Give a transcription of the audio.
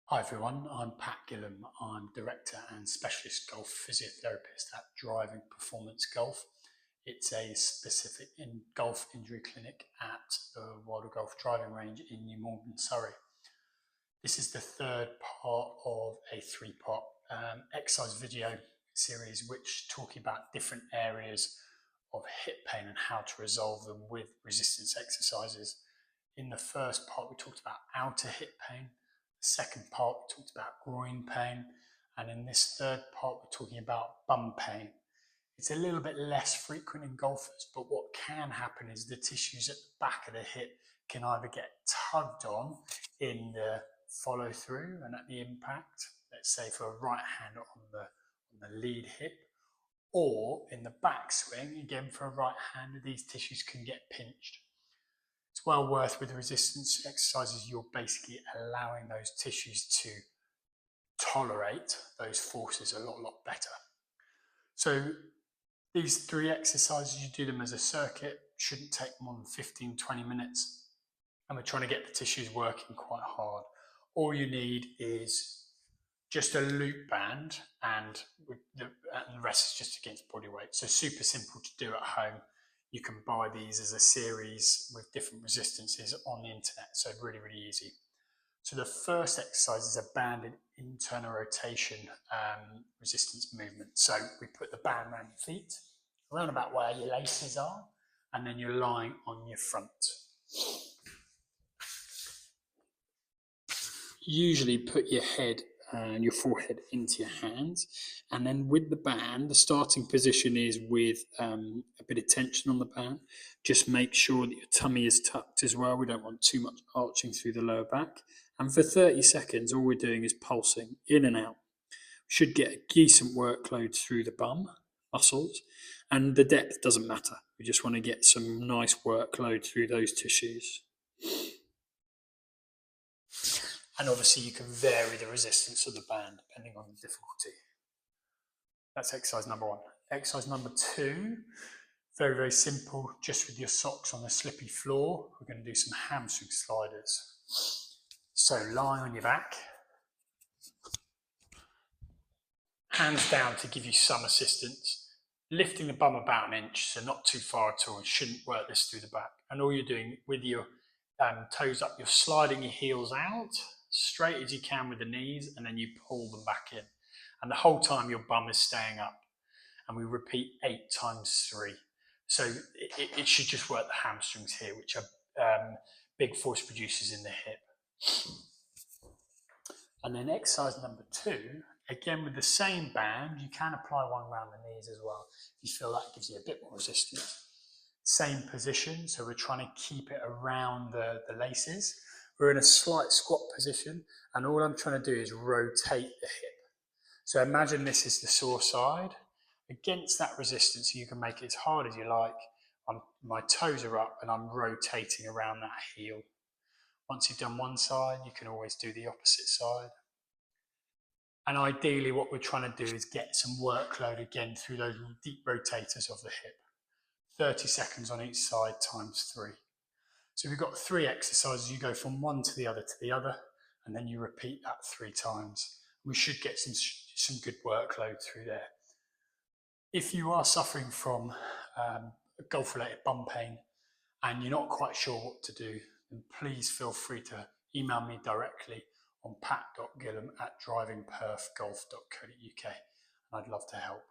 Hi everyone, I'm Pat.gillham. I'm Director and Specialist Golf Physiotherapist at Driving Performance Golf. It's a specific golf injury clinic at the World of Golf driving range in New Malden, Surrey. This is the third part of a three-part exercise video series which talking about different areas of hip pain and how to resolve them with resistance exercises. In the first part we talked about outer hip pain. Second part, we talked about groin pain, and in this third part, we're talking about bum pain. It's a little bit less frequent in golfers, but what can happen is the tissues at the back of the hip can either get tugged on in the follow through and at the impact, let's say for a right hand on the lead hip, or in the backswing, again for a right hander, these tissues can get pinched. It's well worth with the resistance exercises, you're basically allowing those tissues to tolerate those forces a lot better. So these three exercises, you do them as a circuit, shouldn't take more than 15-20 minutes, and we're trying to get the tissues working quite hard. All you need is just a loop band, and the rest is just against body weight. So super simple to do at home. You can buy these as a series with different resistances on the internet, so really easy. So the first exercise is a banded internal rotation resistance movement. So we put the band around your feet, around about where your laces are, and then you're lying on your front. Usually put your head and your forehead into your hands, and then with the band, the starting position is with a bit of tension on the band. Just make sure that your tummy is tucked as well. We don't want too much arching through the lower back. And for 30 seconds, all we're doing is pulsing in and out. Should get a decent workload through the bum muscles, and the depth doesn't matter. We just want to get some nice workload through those tissues. And obviously you can vary the resistance of the band depending on the difficulty. That's exercise number one. Exercise number two, very simple, just with your socks on the slippy floor. We're going to do some hamstring sliders. So lie on your back, hands down to give you some assistance, lifting the bum about an inch, so not too far at all, and shouldn't work this through the back. And all you're doing with your toes up, you're sliding your heels out, straight as you can with the knees, and then you pull them back in. And the whole time your bum is staying up. And we repeat 8 times 3. So it should just work the hamstrings here, which are big force producers in the hip. And then exercise number 2, again with the same band, you can apply one around the knees as well. If you feel that gives you a bit more resistance. Same position, so we're trying to keep it around the laces. We're in a slight squat position, and all I'm trying to do is rotate the hip. So imagine this is the sore side. Against that resistance, you can make it as hard as you like. My toes are up and I'm rotating around that heel. Once you've done one side, you can always do the opposite side. And ideally what we're trying to do is get some workload again through those deep rotators of the hip. 30 seconds on each side times 3. So we've got 3 exercises. You go from one to the other, and then you repeat that 3 times. We should get some good workload through there. If you are suffering from golf-related bum pain and you're not quite sure what to do, then please feel free to email me directly on pat.gillham@drivingperfgolf.co.uk, and I'd love to help.